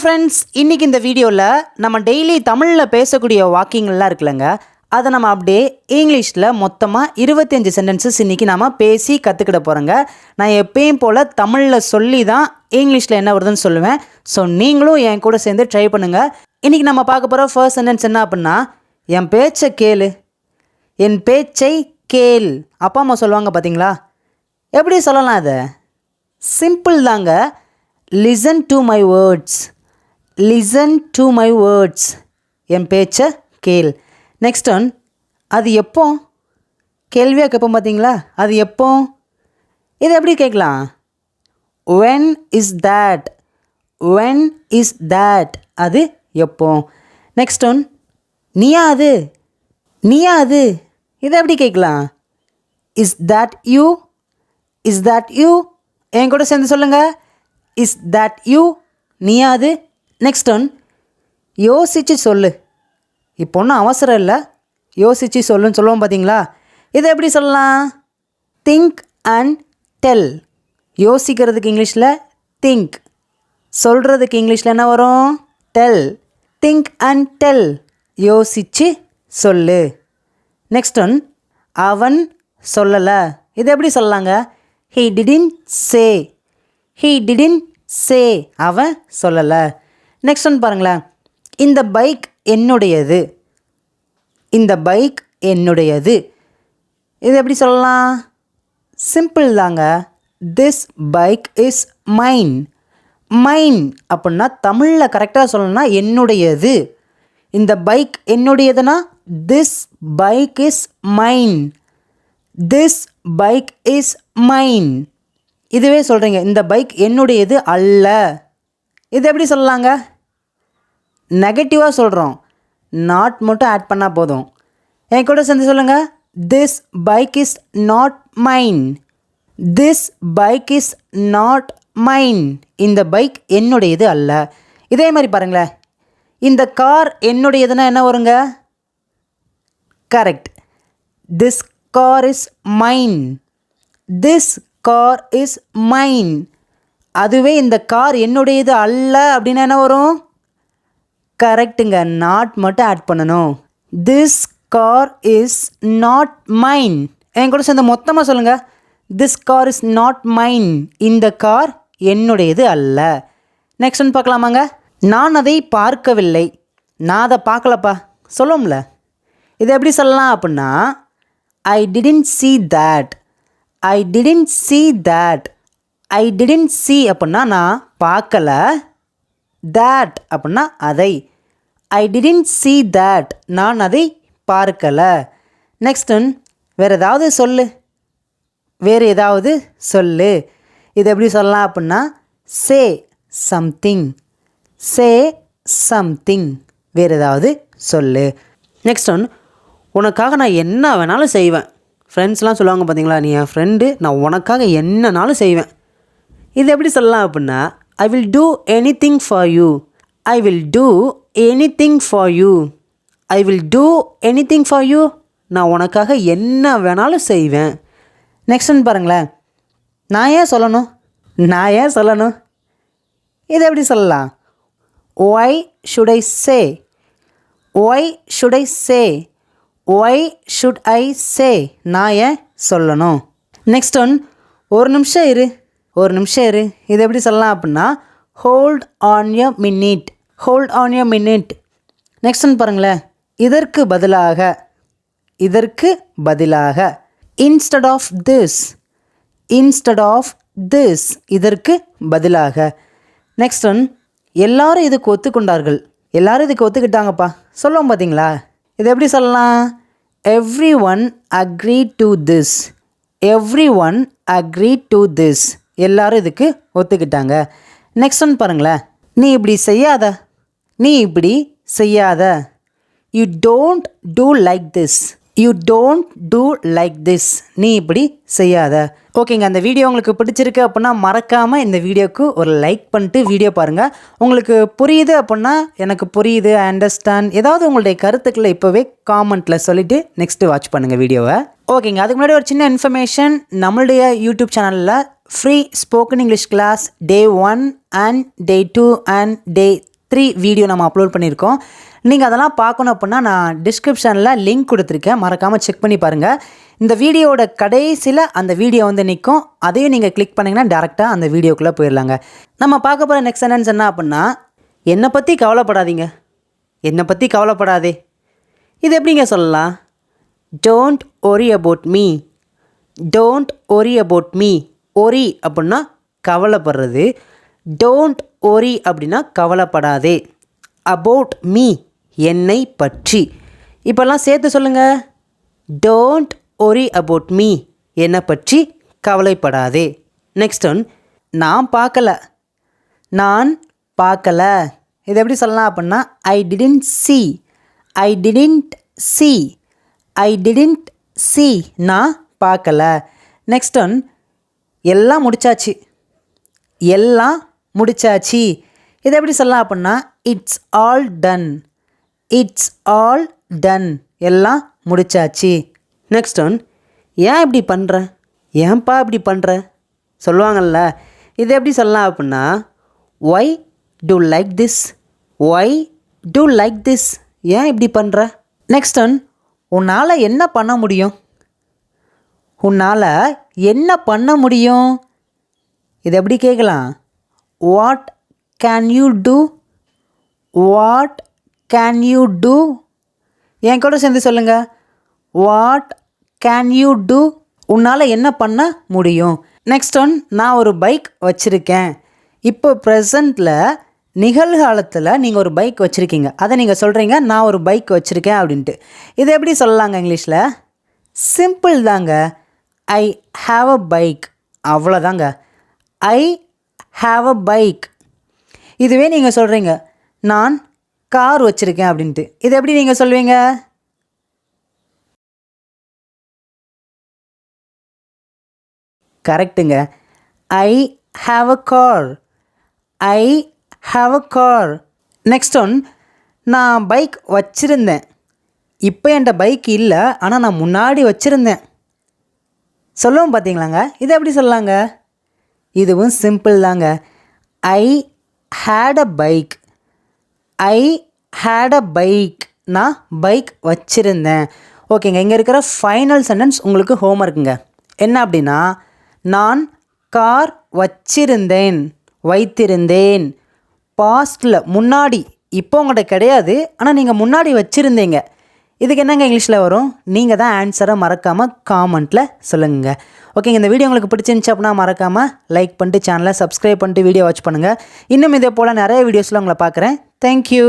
Friends, இன்றைக்கி இந்த வீடியோவில் நம்ம டெய்லி தமிழில் பேசக்கூடிய வாக்கிங்லாம் இருக்குல்லங்க, அதை நம்ம அப்படியே இங்கிலீஷில் மொத்தமாக 25 சென்டென்சஸ் இன்றைக்கி நாம் பேசி கற்றுக்கிட போகிறோங்க. நான் எப்பயும் போல் தமிழில் சொல்லி தான் இங்கிலீஷில் என்ன வருதுன்னு சொல்லுவேன். ஸோ நீங்களும் என் கூட சேர்ந்து ட்ரை பண்ணுங்கள். இன்றைக்கி நம்ம பார்க்க போகிற ஃபர்ஸ்ட் சென்டென்ஸ் என்ன அப்படின்னா, என் பேச்சை கேளு. என் பேச்சை கேள். அப்பா அம்மா சொல்லுவாங்க பார்த்தீங்களா? எப்படி சொல்லலாம்? அதை சிம்பிள் தாங்க. Listen to my words. Listen to my words. என் பேச்சை கேள். நெக்ஸ்ட் ஒன், அது எப்போ? கேள்வியாக கேட்போம் பார்த்தீங்களா? அது எப்போ? இது எப்படி கேட்கலாம்? When is that. When is that. அது எப்போ? நெக்ஸ்ட் ஒன், நீயா அது? நீயா அது? இதை எப்படி கேட்கலாம்? Is that you? Is that you? என் கூட சேர்ந்து சொல்லுங்கள். Is that you? நீயா அது? நெக்ஸ்ட் ஒன், யோசித்து சொல்லு. இப்போ ஒன்றும் அவசரம் இல்லை, யோசித்து சொல்லுன்னு சொல்லுவோம் பார்த்தீங்களா? இதை எப்படி சொல்லலாம்? Think and tell. யோசிக்கிறதுக்கு இங்கிலீஷில் திங்க், சொல்கிறதுக்கு இங்கிலீஷில் என்ன வரும்? டெல். Think and tell. யோசித்து சொல்லு. நெக்ஸ்ட் ஒன், அவன் சொல்லலை. இதை எப்படி சொல்லலாங்க? He didn't say. He didn't say. அவன் சொல்லலை. நெக்ஸ்ட் ஒன் பாருங்களேன். இந்த பைக் என்னுடையது. இந்த பைக் என்னுடையது. இது எப்படி சொல்லலாம்? சிம்பிள் தாங்க. This bike is mine. Mine அப்படின்னா தமிழில் கரெக்டாக சொல்லணும்னா என்னுடையது. இந்த பைக் என்னுடையதுன்னா this bike is mine. This bike is mine. இதுவே சொல்கிறீங்க, இந்த பைக் என்னுடையது அல்ல. இது எப்படி சொல்லலாங்க? நெகட்டிவாக சொல்கிறோம், நாட் மட்டும் ஆட் பண்ணால் போதும். என் கூட சேர்ந்து சொல்லுங்கள். This bike is not mine. This bike is not mine. இந்த பைக் என்னுடையது அல்ல. இதே மாதிரி பாருங்களேன். இந்த கார் என்னுடையதுன்னா என்ன வருங்க? Correct. This car is mine. This car is mine. அதுவே இந்த கார் என்னுடையது அல்ல அப்படின்னா என்ன வரும்? கரெக்டுங்க, நாட் மட்டும் ஆட் பண்ணணும். This car is not mine. என் கூட சேர்ந்து மொத்தமாக சொல்லுங்கள். This car is not mine. இந்த கார் என்னுடையது அல்ல. நெக்ஸ்ட் ஒன்று பார்க்கலாமாங்க. நான் அதை பார்க்கவில்லை. நான் அதை பார்க்கலப்பா சொல்லுவோம்ல. இதை எப்படி சொல்லலாம் அப்படின்னா, I didn't see that. I didn't see that. I didn't see அப்படின்னா நான் பார்க்கல. that அப்படின்னா அதை. I didn't see that. நான் அதை பார்க்கலை. நெக்ஸ்ட் ஒன், வேறு ஏதாவது சொல்லு. வேறு ஏதாவது சொல்லு. இது எப்படி சொல்லலாம் அப்படின்னா, சே சம்திங். Say something. வேறு ஏதாவது சொல்லு. நெக்ஸ்ட் ஒன், உனக்காக நான் என்ன வேணாலும் செய்வேன். ஃப்ரெண்ட்ஸ்லாம் சொல்லுவாங்க பார்த்தீங்களா, நீ என் ஃப்ரெண்டு, நான் உனக்காக என்னனாலும் செய்வேன். இது எப்படி சொல்லலாம் அப்படின்னா, I will do anything for you. I will do anything for you. I will do anything for you. நான் உனக்காக என்ன வேணாலும் செய்வேன். நெக்ஸ்ட் ஒன்று பாருங்களேன். நான் ஏன் சொல்லணும்? நான் ஏன் சொல்லணும்? இது எப்படி சொல்லலாம்? Why should I say. Why should I say. Why should I say. நான் ஏன் சொல்லணும்? நெக்ஸ்ட் ஒன், ஒரு நிமிஷம் இரு. ஒரு நிமிஷம் இரு. இது எப்படி சொல்லலாம் அப்படின்னா, hold on a minute. Hold on a minute. Next one பாருங்களேன். இதற்கு பதிலாக. இதற்கு பதிலாக. Instead of this. Instead of this. இதற்கு பதிலாக. நெக்ஸ்ட் ஒன், எல்லாரும் இதுக்கு ஒத்துக்கொண்டார்கள். எல்லாரும் இதுக்கு ஒத்துக்கிட்டாங்கப்பா சொல்லுவோம் பார்த்தீங்களா? இது எப்படி சொல்லலாம்? Every one agree to this. Every one agree to this. எல்லாரும் இதுக்கு ஒத்துக்கிட்டாங்க. நெக்ஸ்ட் ஒன் பாருங்களேன். நீ இப்படி செய்யாத. நீ இப்படி செய்யாத. You don't do like this. You don't do like this. நீ இப்படி செய்யாத. ஓகேங்க, அந்த வீடியோ உங்களுக்கு பிடிச்சிருக்கு அப்படின்னா மறக்காமல் இந்த வீடியோவுக்கு ஒரு லைக் பண்ணிட்டு வீடியோ பாருங்கள். உங்களுக்கு புரியுது அப்படின்னா, எனக்கு புரியுது, ஐ அண்டர்ஸ்டாண்ட், ஏதாவது உங்களுடைய கருத்துக்களை இப்போவே காமெண்ட்டில் சொல்லிவிட்டு நெக்ஸ்ட்டு வாட்ச் பண்ணுங்கள் வீடியோவை. ஓகேங்க, அதுக்கு முன்னாடி ஒரு சின்ன இன்ஃபர்மேஷன். நம்மளுடைய யூடியூப் சேனலில் free spoken English class day 1 and day 2 and day 3 video நம்ம அப்லோட் பண்ணியிருக்கோம். நீங்கள் அதெல்லாம் பார்க்கணும் அப்படின்னா நான் டிஸ்கிரிப்ஷனில் லிங்க் கொடுத்துருக்கேன், மறக்காமல் செக் பண்ணி பாருங்கள். இந்த வீடியோவோட கடைசியில் அந்த வீடியோ வந்து நிற்கும், அதையும் நீங்கள் கிளிக் பண்ணிங்கன்னா டேரெக்டாக அந்த வீடியோக்குள்ளே போயிடலாங்க. நம்ம பார்க்க போகிற நெக்ஸ்ட் சென்டென்ஸ் என்ன அப்படின்னா, என்னை பற்றி கவலைப்படாதீங்க, என்னை பற்றி கவலைப்படாதே. இது எப்படிங்க சொல்லலாம்? Don't worry about me, don't worry about me. Worry அப்படின்னா கவலைப்படுறது, டோன்ட் ஒரி அப்படின்னா கவலைப்படாதே. அபவுட் மீ என்னை பற்றி. இப்போல்லாம் சேர்த்து சொல்லுங்கள். டோன்ட் ஒரி அபவுட் மீ என்னை பற்றி கவலைப்படாதே. நெக்ஸ்ட் ஒன், நான் பார்க்கல, நான் பார்க்கல. இது எப்படி சொல்லலாம் அப்படின்னா I didn't see, I didn't see, I didn't see. நான் பார்க்கல. நெக்ஸ்ட் ஒன், எல்லாம் முடிச்சாச்சு, எல்லாம் முடிச்சாச்சு. இது எப்படி சொல்லலாம் அப்படின்னா it's all done, it's all done. எல்லாம் முடிச்சாச்சு. நெக்ஸ்ட் ஒன், ஏன் இப்படி பண்ணுற, ஏன்பா இப்படி பண்ணுற சொல்லுவாங்கள்ல, இது எப்படி சொல்லலாம் அப்படின்னா why do like this, why do like this. ஏன் இப்படி பண்ணுற. நெக்ஸ்ட் ஒன், உன்னால் என்ன பண்ண முடியும், உன்னால் என்ன பண்ண முடியும். இது எப்படி கேட்கலாம்? What can you do, what can you do. என் கூட சேர்ந்து சொல்லுங்கள். What can you do. உன்னால் என்ன பண்ண முடியும். நெக்ஸ்ட் ஒன், நான் ஒரு பைக் வச்சுருக்கேன். இப்போ ப்ரெசண்ட்டில் நிகழ்காலத்தில் நீங்கள் ஒரு பைக் வச்சுருக்கீங்க, அதை நீங்கள் சொல்கிறீங்க நான் ஒரு பைக் வச்சுருக்கேன் அப்படின்ட்டு. இதை எப்படி சொல்லலாங்க இங்கிலீஷில்? சிம்பிள் தாங்க. ஐ ஹாவ் அ பைக், அவ்வளோதாங்க. ஐ ஹாவ் அ பைக். இதுவே நீங்கள் சொல்கிறீங்க நான் கார் வச்சுருக்கேன் அப்படின்ட்டு, இது எப்படி நீங்கள் சொல்வீங்க? கரெக்டுங்க. I have a car, I have a car. Next one, நான் பைக் வச்சுருந்தேன், இப்போ என்கிட்ட பைக் இல்லை, ஆனால் நான் முன்னாடி வச்சுருந்தேன். சொல்லுவோம் பார்த்தீங்களாங்க, இதை எப்படி சொல்லலாங்க? இதுவும் சிம்பிள் தாங்க. I had a bike, I had a bike. நான் பைக் வச்சுருந்தேன். ஓகேங்க, இங்கே இருக்கிற ஃபைனல் சென்டென்ஸ் உங்களுக்கு ஹோம்ஒர்க்குங்க. என்ன அப்படின்னா, நான் கார் வச்சிருந்தேன், வைத்திருந்தேன். பாஸ்டில் முன்னாடி, இப்போ உங்கள்கிட்ட கிடையாது, ஆனால் நீங்கள் முன்னாடி வச்சுருந்தீங்க. இதுக்கு என்னங்க இங்கிலீஷில் வரும்? நீங்கள் தான் ஆன்சரை மறக்காமல் காமெண்ட்டில் சொல்லுங்க. ஓகேங்க, இந்த வீடியோ உங்களுக்கு பிடிச்சிருந்துச்சு அப்படின்னா மறக்காமல் லைக் பண்ணிட்டு சேனலை சப்ஸ்கிரைப் பண்ணிட்டு வீடியோ வாட்ச் பண்ணுங்கள். இன்னும் இதே போல் நிறைய வீடியோஸில் உங்களை பார்க்குறேன். தேங்க்யூ.